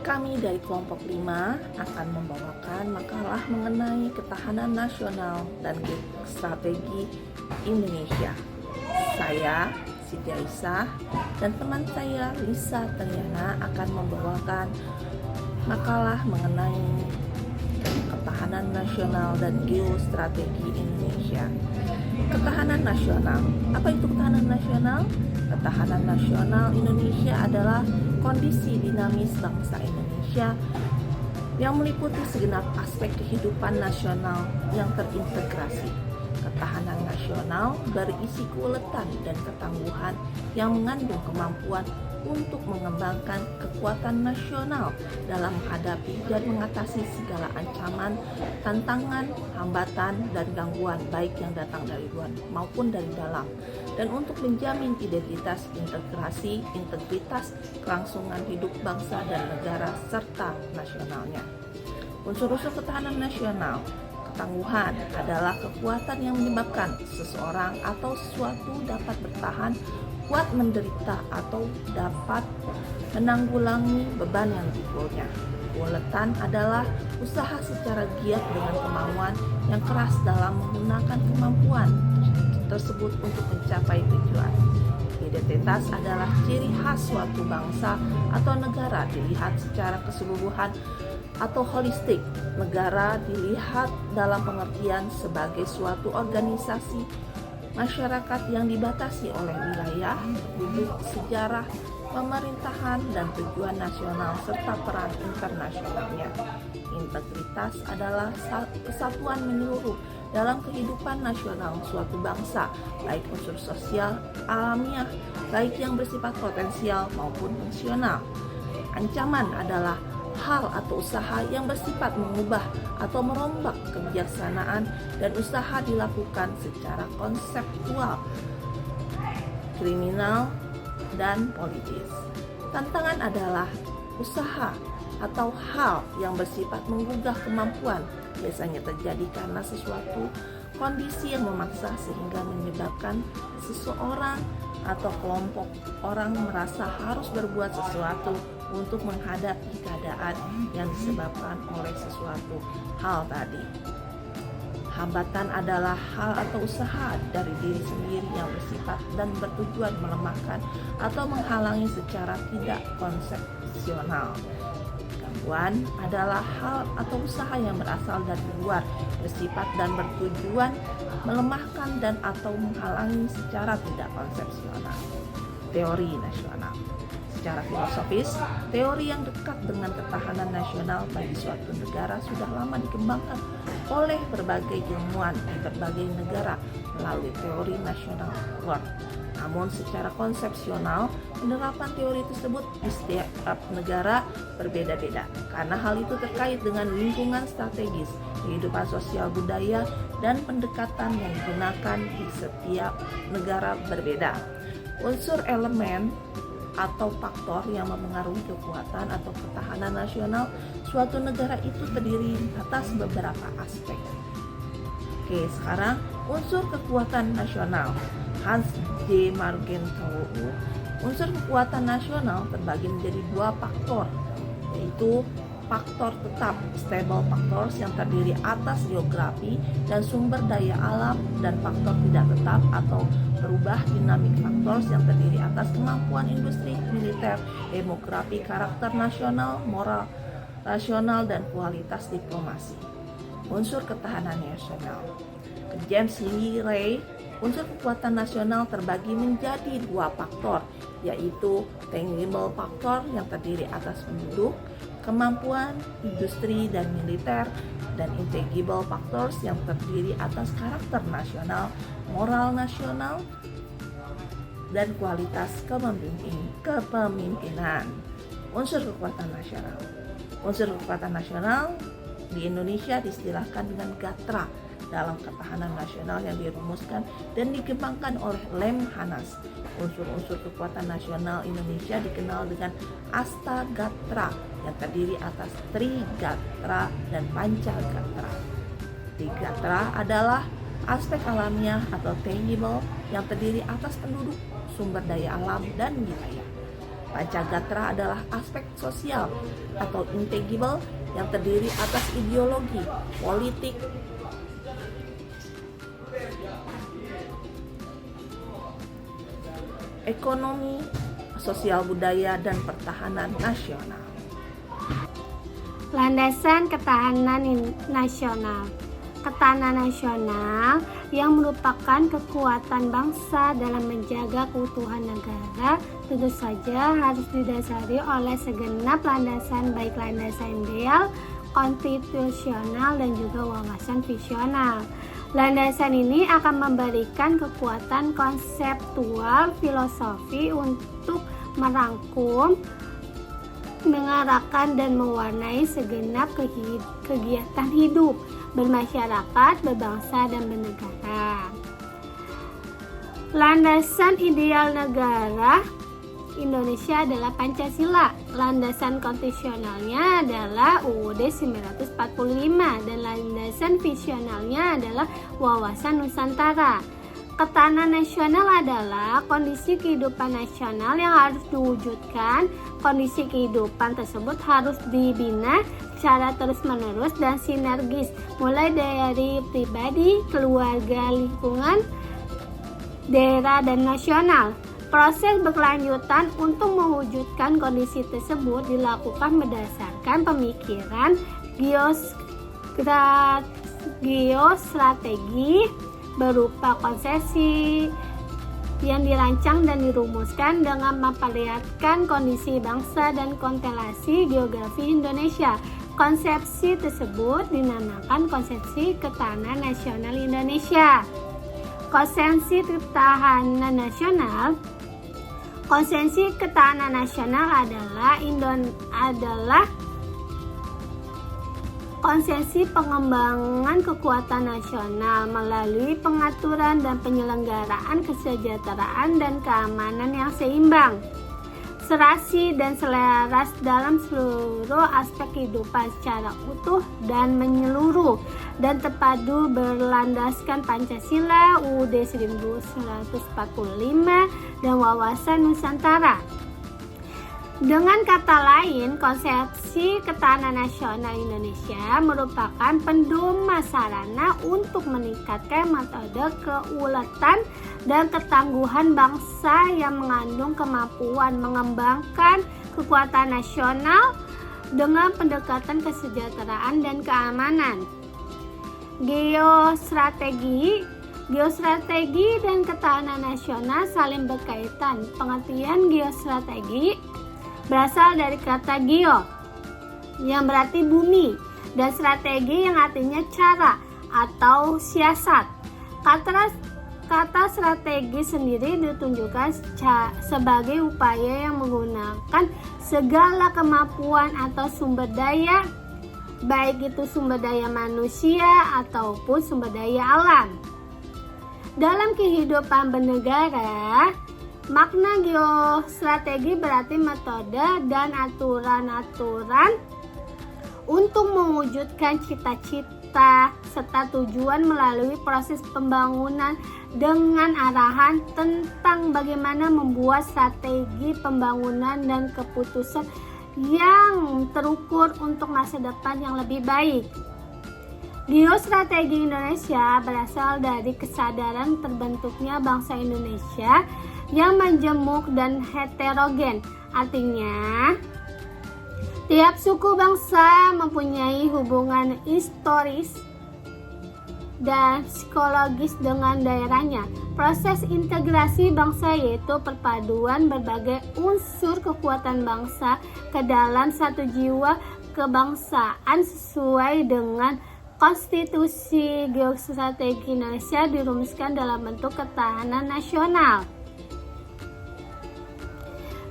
Kami dari kelompok 5 akan membawakan makalah mengenai ketahanan nasional dan strategi Indonesia. Saya, Siti Aisyah, dan teman saya Lisa Triana akan membawakan makalah mengenai ketahanan nasional dan geostrategi Indonesia. Ketahanan nasional. Apa itu ketahanan nasional? Ketahanan nasional Indonesia adalah kondisi dinamis bangsa Indonesia yang meliputi segenap aspek kehidupan nasional yang terintegrasi. Ketahanan nasional berisi keuletan dan ketangguhan yang mengandung kemampuan untuk mengembangkan kekuatan nasional dalam menghadapi dan mengatasi segala ancaman, tantangan, hambatan, dan gangguan baik yang datang dari luar maupun dari dalam, dan untuk menjamin identitas, integrasi, integritas, kelangsungan hidup bangsa dan negara serta nasionalnya. Unsur-unsur ketahanan nasional. Ketangguhan adalah kekuatan yang menyebabkan seseorang atau sesuatu dapat bertahan, kuat menderita, atau dapat menanggulangi beban yang dipikulnya. Keuletan adalah usaha secara giat dengan kemauan yang keras dalam menggunakan kemampuan tersebut untuk mencapai tujuan. Identitas adalah ciri khas suatu bangsa atau negara dilihat secara keseluruhan atau holistik. Negara dilihat dalam pengertian sebagai suatu organisasi masyarakat yang dibatasi oleh wilayah, penduduk, sejarah, pemerintahan, dan tujuan nasional serta peran internasionalnya. Integritas adalah kesatuan menyeluruh dalam kehidupan nasional suatu bangsa, baik unsur sosial, alamiah, baik yang bersifat potensial maupun fungsional. Ancaman adalah hal atau usaha yang bersifat mengubah atau merombak kebijaksanaan dan usaha dilakukan secara konseptual, kriminal, dan politis. Tantangan adalah usaha atau hal yang bersifat menggugah kemampuan, biasanya terjadi karena sesuatu kondisi yang memaksa sehingga menyebabkan seseorang atau kelompok orang merasa harus berbuat sesuatu untuk menghadapi keadaan yang disebabkan oleh sesuatu hal tadi. Hambatan adalah hal atau usaha dari diri sendiri yang bersifat dan bertujuan melemahkan atau menghalangi secara tidak konsepsional. Gangguan adalah hal atau usaha yang berasal dari luar, bersifat dan bertujuan melemahkan dan atau menghalangi secara tidak konsepsional. Teori nasional. Secara filosofis, teori yang dekat dengan ketahanan nasional bagi suatu negara sudah lama dikembangkan oleh berbagai ilmuwan di berbagai negara melalui teori nasional world. Namun secara konsepsional, penerapan teori tersebut di setiap negara berbeda-beda karena hal itu terkait dengan lingkungan strategis, kehidupan sosial budaya, dan pendekatan yang digunakan di setiap negara berbeda. Unsur elemen atau faktor yang mempengaruhi kekuatan atau ketahanan nasional suatu negara itu terdiri atas beberapa aspek. Oke, sekarang unsur kekuatan nasional. Hans J. Margenthau, unsur kekuatan nasional terbagi menjadi dua faktor, yaitu faktor tetap stable factors yang terdiri atas geografi dan sumber daya alam, dan faktor tidak tetap atau berubah dinamik factors yang terdiri atas kemampuan industri, militer, demografi, karakter nasional, moral rasional, dan kualitas diplomasi. Unsur ketahanan nasional. James Lee Ray, unsur kekuatan nasional terbagi menjadi dua faktor, yaitu tangible factor yang terdiri atas penduduk, kemampuan industri dan militer, dan intangible factors yang terdiri atas karakter nasional, moral nasional, dan kualitas kepemimpinan. Unsur kekuatan nasional. Unsur kekuatan nasional di Indonesia diistilahkan dengan GATRA dalam ketahanan nasional yang dirumuskan dan dikembangkan oleh Lemhanas. Unsur-unsur kekuatan nasional Indonesia dikenal dengan Astagatra yang terdiri atas Trigatra dan Pancagatra. Trigatra adalah aspek alamiah atau tangible yang terdiri atas penduduk, sumber daya alam, dan wilayah. Pancagatra adalah aspek sosial atau intangible yang terdiri atas ideologi, politik, ekonomi, sosial budaya, dan pertahanan nasional. Landasan ketahanan nasional. Ketahanan nasional yang merupakan kekuatan bangsa dalam menjaga keutuhan negara tentu saja harus didasari oleh segenap landasan, baik landasan ideal, konstitusional, dan juga wawasan visional. Landasan ini akan memberikan kekuatan konseptual filosofi untuk merangkum, mengarahkan, dan mewarnai segenap kegiatan hidup bermasyarakat, berbangsa, dan bernegara. Landasan ideal negara Indonesia adalah Pancasila. Landasan konstitusionalnya adalah UUD 1945 dan landasan visionalnya adalah wawasan Nusantara. Ketahanan nasional adalah kondisi kehidupan nasional yang harus diwujudkan. Kondisi kehidupan tersebut harus dibina secara terus-menerus dan sinergis, mulai dari pribadi, keluarga, lingkungan, daerah, dan nasional. Proses berkelanjutan untuk mewujudkan kondisi tersebut dilakukan berdasarkan pemikiran geostrategi berupa konsepsi yang dirancang dan dirumuskan dengan memperlihatkan kondisi bangsa dan konstelasi geografi Indonesia. Konsepsi tersebut dinamakan Konsepsi Ketahanan Nasional Indonesia. Konsepsi Ketahanan Nasional adalah konsepsi pengembangan kekuatan nasional melalui pengaturan dan penyelenggaraan kesejahteraan dan keamanan yang seimbang, serasi dan selaras dalam seluruh aspek kehidupan secara utuh dan menyeluruh dan terpadu berlandaskan Pancasila, UUD 1945, dan wawasan Nusantara. Dengan kata lain, konsepsi ketahanan nasional Indonesia merupakan pedoman sarana untuk meningkatkan metode keuletan dan ketangguhan bangsa yang mengandung kemampuan mengembangkan kekuatan nasional dengan pendekatan kesejahteraan dan keamanan. Geostrategi dan ketahanan nasional saling berkaitan. Pengertian geostrategi berasal dari kata geo yang berarti bumi dan strategi yang artinya cara atau siasat. Kata strategi sendiri ditunjukkan sebagai upaya yang menggunakan segala kemampuan atau sumber daya, baik itu sumber daya manusia ataupun sumber daya alam. Dalam kehidupan bernegara, makna geostrategi berarti metode dan aturan-aturan untuk mewujudkan cita-cita serta tujuan melalui proses pembangunan dengan arahan tentang bagaimana membuat strategi pembangunan dan keputusan yang terukur untuk masa depan yang lebih baik. Geostrategi Indonesia berasal dari kesadaran terbentuknya bangsa Indonesia yang majemuk dan heterogen. Artinya, tiap suku bangsa mempunyai hubungan historis dan psikologis dengan daerahnya. Proses integrasi bangsa yaitu perpaduan berbagai unsur kekuatan bangsa ke dalam satu jiwa kebangsaan sesuai dengan Konstitusi. Geostrategi Indonesia dirumuskan dalam bentuk ketahanan nasional.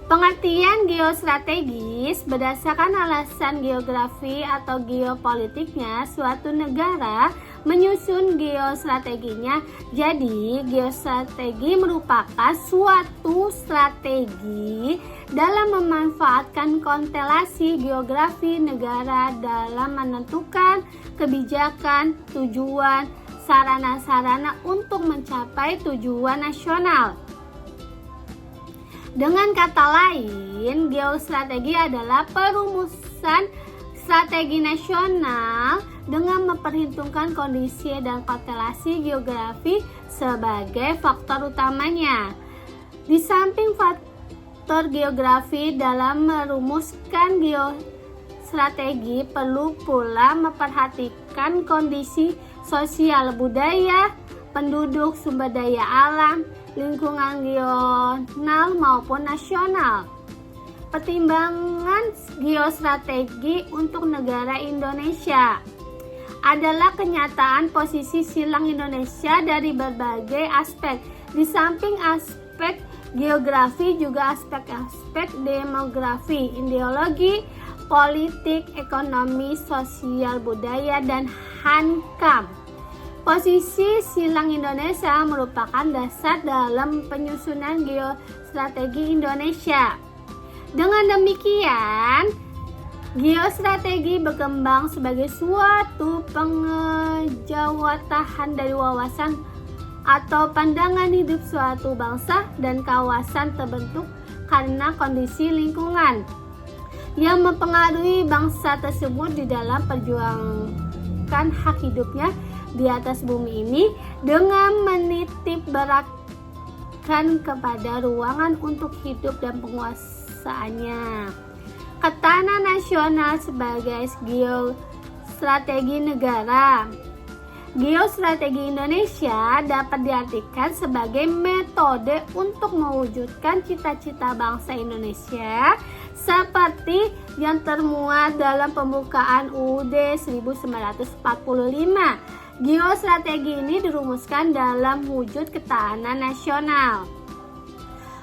Pengertian geostrategis berdasarkan alasan geografi atau geopolitiknya suatu negara menyusun geostrateginya. Jadi, geostrategi merupakan suatu strategi dalam memanfaatkan konstelasi geografi negara dalam menentukan kebijakan, tujuan, sarana-sarana untuk mencapai tujuan nasional. Dengan kata lain, geostrategi adalah perumusan strategi nasional dengan memperhitungkan kondisi dan konstelasi geografi sebagai faktor utamanya. Di samping faktor geografi dalam merumuskan geostrategi, perlu pula memperhatikan kondisi sosial budaya, penduduk, sumber daya alam, lingkungan regional maupun nasional. Pertimbangan geostrategi untuk negara Indonesia adalah kenyataan posisi silang Indonesia dari berbagai aspek. Di samping aspek geografi, juga aspek-aspek demografi, ideologi, politik, ekonomi, sosial, budaya, dan hankam. Posisi silang Indonesia merupakan dasar dalam penyusunan geostrategi Indonesia. Dengan demikian, geostrategi berkembang sebagai suatu pengejawatahan dari wawasan atau pandangan hidup suatu bangsa dan kawasan terbentuk karena kondisi lingkungan yang mempengaruhi bangsa tersebut di dalam perjuangan hak hidupnya di atas bumi ini dengan menitip beratkan kepada ruangan untuk hidup dan penguasaannya. Ketahanan nasional sebagai geostrategi negara. Geostrategi Indonesia dapat diartikan sebagai metode untuk mewujudkan cita-cita bangsa Indonesia seperti yang termuat dalam pembukaan UUD 1945. Geostrategi ini dirumuskan dalam wujud ketahanan nasional.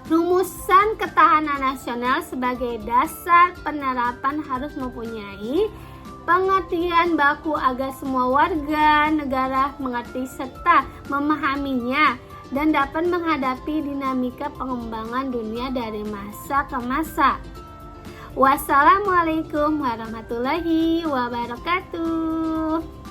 Rumusan ketahanan nasional sebagai dasar penerapan harus mempunyai pengertian baku agar semua warga negara mengerti serta memahaminya dan dapat menghadapi dinamika pengembangan dunia dari masa ke masa. Wassalamualaikum warahmatullahi wabarakatuh.